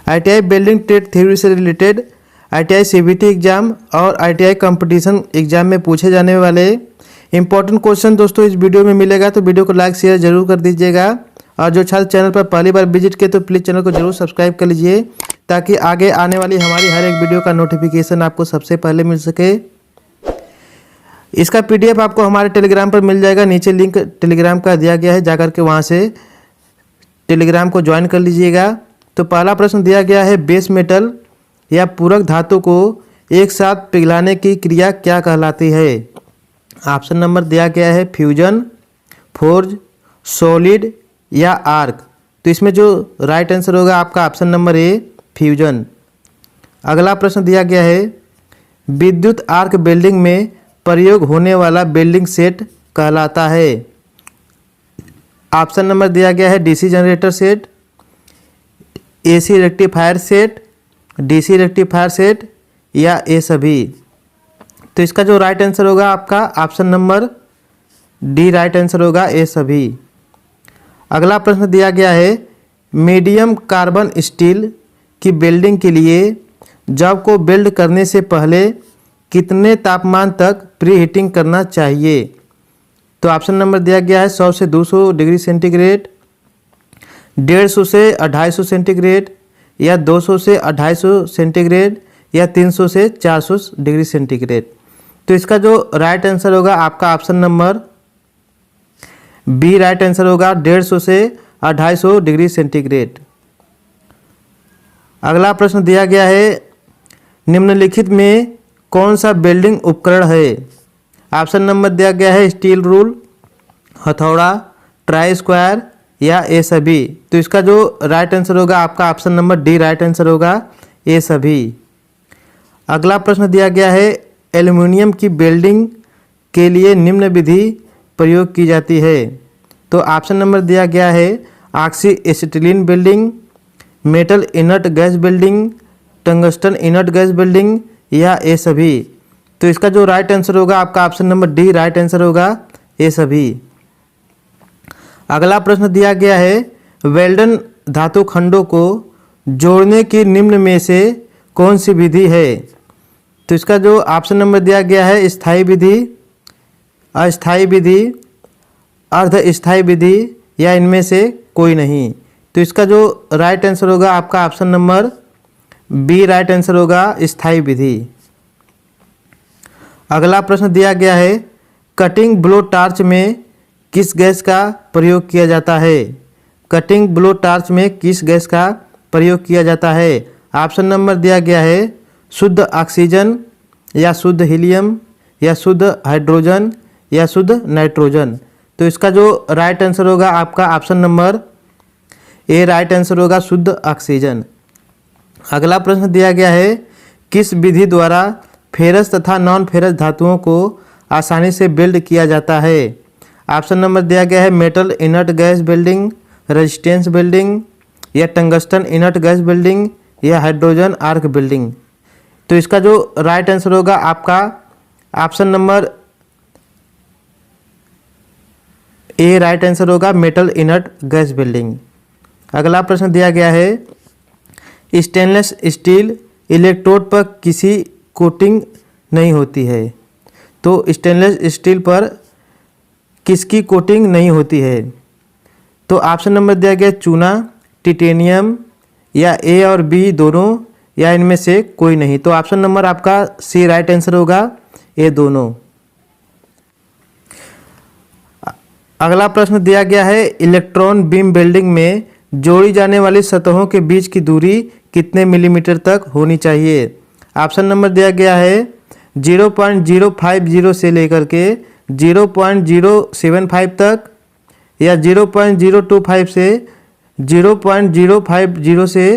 ITI building trade theory से related ITI CBT exam और ITI competition exam में पूछे जाने वाले इंपॉर्टेंट क्वेश्चन दोस्तों इस वीडियो में मिलेगा, तो वीडियो को लाइक शेयर जरूर कर दीजिएगा। और जो छात्र चैनल पर पहली बार विजिट किए तो प्लीज़ चैनल को जरूर सब्सक्राइब कर लीजिए, ताकि आगे आने वाली हमारी हर एक वीडियो का नोटिफिकेशन आपको सबसे पहले मिल सके। इसका PDF आपको हमारे टेलीग्राम पर मिल जाएगा, नीचे लिंक टेलीग्राम का दिया गया है, जाकर के वहाँ से टेलीग्राम को ज्वाइन कर लीजिएगा। तो पहला प्रश्न दिया गया है, बेस मेटल या पूरक धातु को एक साथ पिघलाने की क्रिया क्या कहलाती है? ऑप्शन नंबर दिया गया है फ्यूजन, फोर्ज, सॉलिड या आर्क। तो इसमें जो राइट आंसर होगा आपका ऑप्शन नंबर ए फ्यूजन। अगला प्रश्न दिया गया है, विद्युत आर्क वेल्डिंग में प्रयोग होने वाला वेल्डिंग सेट कहलाता है? ऑप्शन नंबर दिया गया है DC generator set, AC rectifier set, DC rectifier set या ये सभी। तो इसका जो राइट आंसर होगा आपका option number D right answer होगा, ये सभी। अगला प्रश्न दिया गया है, मीडियम कार्बन स्टील की वेल्डिंग के लिए जॉब को वेल्ड करने से पहले कितने तापमान तक प्री हीटिंग करना चाहिए? तो ऑप्शन नंबर दिया गया है 100 से 200 डिग्री सेंटीग्रेड, 150 से 250 सेंटीग्रेड या 200 से 250 सेंटीग्रेड या 300 से 400 डिग्री सेंटीग्रेड। तो इसका जो राइट आंसर होगा आपका option number B right answer होगा, 150 से 250 डिग्री सेंटीग्रेड। अगला प्रश्न दिया गया है, निम्नलिखित में कौन सा वेल्डिंग उपकरण है? ऑप्शन नंबर दिया गया है स्टील रूल, हथौड़ा, ट्राई स्क्वायर या ये सभी। तो इसका जो राइट आंसर होगा आपका option number D right answer होगा, ये सभी। अगला प्रश्न दिया गया है, एल्युमिनियम की वेल्डिंग के लिए निम्न विधि प्रयोग की जाती है? तो ऑप्शन नंबर दिया गया है oxy acetylene welding, metal inert gas welding, tungsten inert gas welding या ये सभी। तो इसका जो राइट आंसर होगा आपका option number D right answer होगा, ये सभी। अगला प्रश्न दिया गया है, वेल्डन धातु खंडों को जोड़ने की निम्न में से कौन सी विधि है? तो इसका जो ऑप्शन नंबर दिया गया है स्थायी विधि, अस्थायी विधि, अर्ध स्थायी विधि या इनमें से कोई नहीं। तो इसका जो राइट आंसर होगा आपका option number B right answer होगा, स्थायी विधि। अगला प्रश्न दिया गया है, कटिंग ब्लो टार्च में किस गैस का प्रयोग किया जाता है? कटिंग ब्लो टार्च में किस गैस का प्रयोग किया जाता है? ऑप्शन नंबर दिया गया है शुद्ध ऑक्सीजन या शुद्ध हीलियम या शुद्ध हाइड्रोजन या शुद्ध नाइट्रोजन। तो इसका जो राइट आंसर होगा आपका option number A right answer होगा, शुद्ध ऑक्सीजन। अगला प्रश्न दिया गया है, किस विधि द्वारा फेरस तथा नॉन फेरस धातुओं को आसानी से वेल्ड किया जाता है? ऑप्शन नंबर दिया गया है metal inert gas welding, resistance welding या टंगस्टन इनर्ट गैस वेल्डिंग या हाइड्रोजन आर्क वेल्डिंग। तो इसका जो राइट आंसर होगा आपका option number A right answer होगा, मेटल इनर्ट गैस वेल्डिंग। अगला प्रश्न दिया गया है, स्टेनलेस स्टील इलेक्ट्रोड पर किसी कोटिंग नहीं होती है? तो स्टेनलेस स्टील पर किसकी कोटिंग नहीं होती है? तो ऑप्शन नंबर दिया गया चूना, टिटेनियम या ए और बी दोनों या इनमें से कोई नहीं। तो ऑप्शन नंबर आपका सी राइट आंसर होगा, ये दोनों। अगला प्रश्न दिया गया है, इलेक्ट्रॉन बीम वेल्डिंग में जोड़ी जाने वाली सतहों के बीच की दूरी कितने मिलीमीटर तक होनी चाहिए? ऑप्शन नंबर दिया गया है 0.050 से लेकर के 0.075 तक या 0.025 से 0.050 से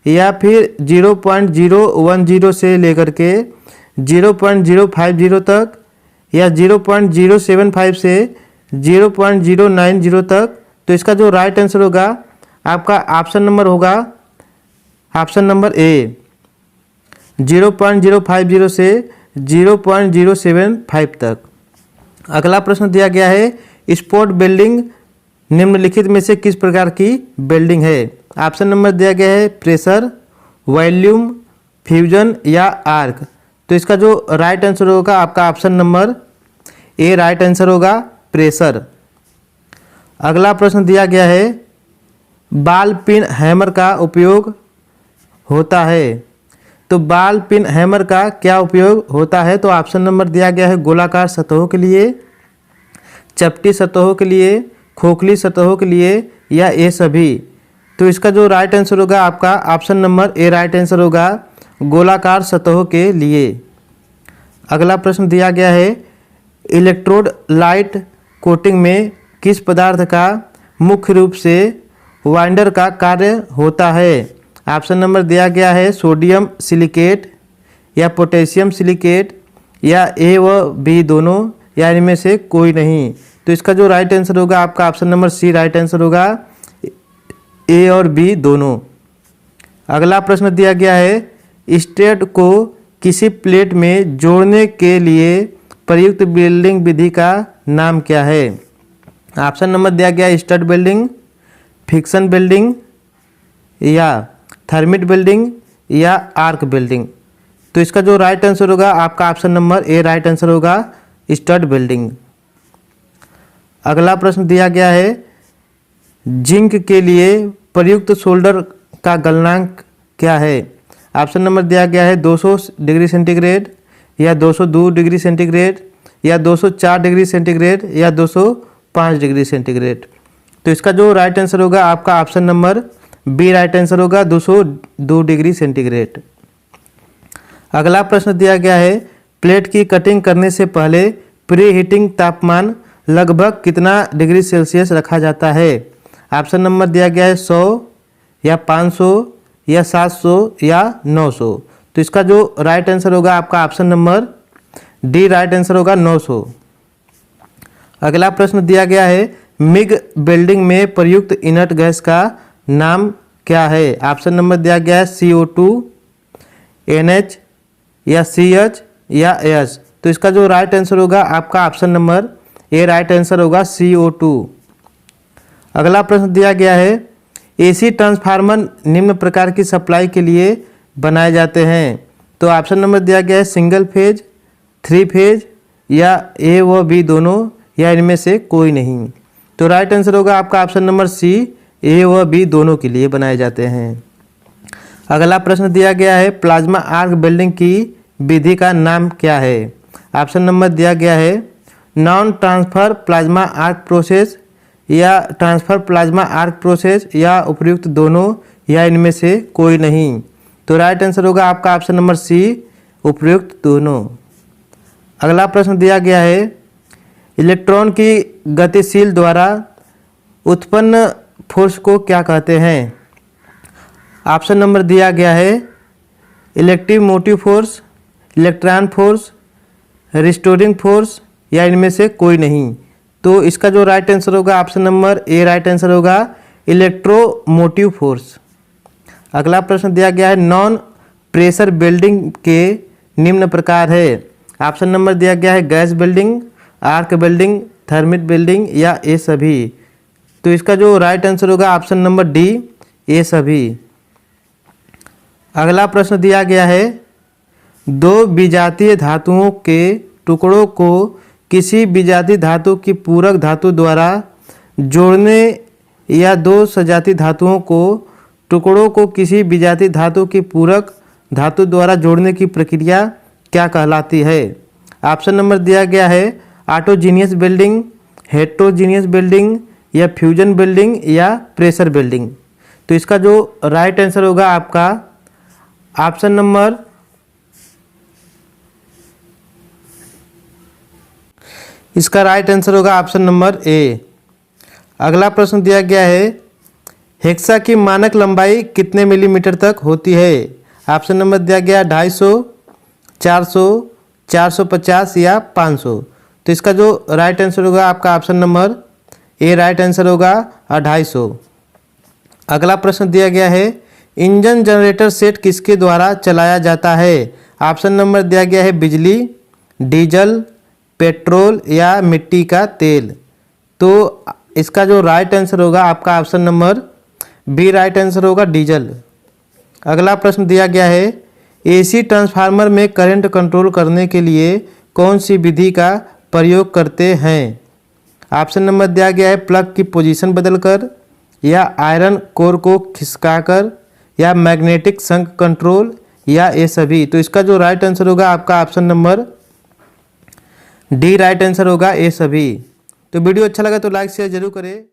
या फिर 0.010 से लेकर के 0.050 तक या 0.075 से 0.090 तक। तो इसका जो राइट आंसर होगा आपका ऑप्शन नंबर होगा, ऑप्शन नंबर ए 0.050 से 0.075 तक। अगला प्रश्न दिया गया है, स्पॉट वेल्डिंग निम्नलिखित में से किस प्रकार की वेल्डिंग है? ऑप्शन नंबर दिया गया है प्रेशर, वॉल्यूम, फ्यूजन या आर्क। तो इसका जो राइट आंसर होगा आपका option number A right answer होगा, प्रेशर। अगला प्रश्न दिया गया है, बॉल पिन हैमर का उपयोग होता है। तो बॉल पिन हैमर का क्या उपयोग होता है? तो ऑप्शन नंबर दिया गया है गोलाकार सतहों के लिए, चपटी सतहों के लिए, खोखली सतहों के लिए या ये सभी। तो इसका जो राइट आंसर होगा आपका option number A right answer होगा, गोलाकार सतहों के लिए। अगला प्रश्न दिया गया है, इलेक्ट्रोड लाइट कोटिंग में किस पदार्थ का मुख्य रूप से वाइंडर का कार्य होता है? ऑप्शन नंबर दिया गया है सोडियम सिलिकेट या पोटेशियम सिलिकेट या ए व बी दोनों या इनमें से कोई नहीं। तो इसका जो राइट आंसर होगा आपका option number C right answer होगा, ए और बी दोनों। अगला प्रश्न दिया गया है, स्टेट को किसी प्लेट में जोड़ने के लिए प्रयुक्त बिल्डिंग विधि का नाम क्या है? ऑप्शन नंबर दिया गया है स्टड बिल्डिंग, फिक्सन बिल्डिंग या थर्मिट बिल्डिंग या आर्क बिल्डिंग। तो इसका जो राइट आंसर होगा आपका option number A right answer होगा, स्टड बिल्डिंग। अगला प्रश्न दिया गया है, जिंक के लिए प्रयुक्त सोल्डर का गलनांक क्या है? ऑप्शन नंबर दिया गया है 200 डिग्री सेंटीग्रेड या 202 डिग्री सेंटीग्रेड या 204 डिग्री सेंटीग्रेड या 205 डिग्री सेंटीग्रेड। तो इसका जो राइट आंसर होगा आपका option number B right answer होगा, 202 डिग्री सेंटीग्रेड। अगला प्रश्न दिया गया है, प्लेट की कटिंग करने से पहले प्री हीटिंग तापमान लगभग कितना डिग्री सेल्सियस रखा जाता है? ऑप्शन नंबर दिया गया है 100 या 500 या 700 या 900। तो इसका जो राइट आंसर होगा आपका option number D right answer होगा, 900। अगला प्रश्न दिया गया है, मिग बिल्डिंग में प्रयुक्त इनर्ट गैस का नाम क्या है? ऑप्शन नंबर दिया गया है CO2, NH या CH या S। तो इसका जो राइट आंसर होगा आपका option number A right answer होगा, CO2। अगला प्रश्न दिया गया है, AC ट्रांसफार्मर निम्न प्रकार की सप्लाई के लिए बनाए जाते हैं। तो ऑप्शन नंबर दिया गया है सिंगल फेज, 3 फेज या ए व बी दोनों या इनमें से कोई नहीं। तो राइट आंसर होगा आपका ऑप्शन नंबर सी, ए व बी दोनों के लिए बनाए जाते हैं। अगला प्रश्न दिया गया है, प्लाज्मा आर्क बिल्डिंग की विधि का नाम क्या है? ऑप्शन नंबर दिया गया है non transfer plasma arc process या ट्रांसफर प्लाज्मा आर्क प्रोसेस या उपयुक्त दोनों या इनमें से कोई नहीं। तो राइट आंसर होगा आपका ऑप्शन नंबर सी, उपयुक्त दोनों। अगला प्रश्न दिया गया है, इलेक्ट्रॉन की गतिशील द्वारा उत्पन्न फोर्स को क्या कहते हैं? ऑप्शन नंबर दिया गया है electric motive force, electron force, restoring force या इनमें से कोई नहीं। तो इसका जो राइट आंसर होगा option number A right answer होगा, इलेक्ट्रोमोटिव फोर्स। अगला प्रश्न दिया गया है, नॉन प्रेशर बिल्डिंग के निम्न प्रकार है। ऑप्शन नंबर दिया गया है gas welding, arc welding, thermit welding या ये सभी। तो इसका जो राइट आंसर होगा ऑप्शन नंबर डी, ये सभी। अगला प्रश्न दिया गया है, दो विजातीय धातुओं के टुकड़ों को किसी विजातीय धातु की पूरक धातु द्वारा जोड़ने या दो सजातीय धातुओं को टुकड़ों को किसी विजातीय धातु की पूरक धातु द्वारा जोड़ने की प्रक्रिया क्या कहलाती है? ऑप्शन नंबर दिया गया है ऑटोजीनियस बिल्डिंग, हेट्रोजीनियस बिल्डिंग या फ्यूजन बिल्डिंग या प्रेशर बिल्डिंग। तो इसका जो राइट आंसर होगा आपका ऑप्शन नंबर इसका राइट आंसर होगा ऑप्शन नंबर ए। अगला प्रश्न दिया गया है, हेक्सा की मानक लंबाई कितने मिलीमीटर तक होती है? ऑप्शन नंबर दिया गया 250, 400, 450 या 500। तो इसका जो राइट आंसर होगा आपका option number A right answer होगा 250। अगला प्रश्न दिया गया है, इंजन जनरेटर सेट किसके द्वारा चलाया जाता है? ऑप्शन नंबर दिया गया है बिजली, डीजल, पेट्रोल या मिट्टी का तेल। तो इसका जो राइट आंसर होगा आपका option number B right answer होगा, डीजल। अगला प्रश्न दिया गया है, एसी ट्रांसफार्मर में करंट कंट्रोल करने के लिए कौन सी विधि का प्रयोग करते हैं। ऑप्शन नंबर दिया गया है प्लग की पोजीशन बदलकर, या आयरन कोर को खिसकाकर, या मैग्नेटिक संक कंट्रोल, या ये सभी। तो इसका जो राइट आंसर होगा आपका option number D right answer होगा, ये सभी। तो वीडियो अच्छा लगा तो लाइक शेयर जरूर करें।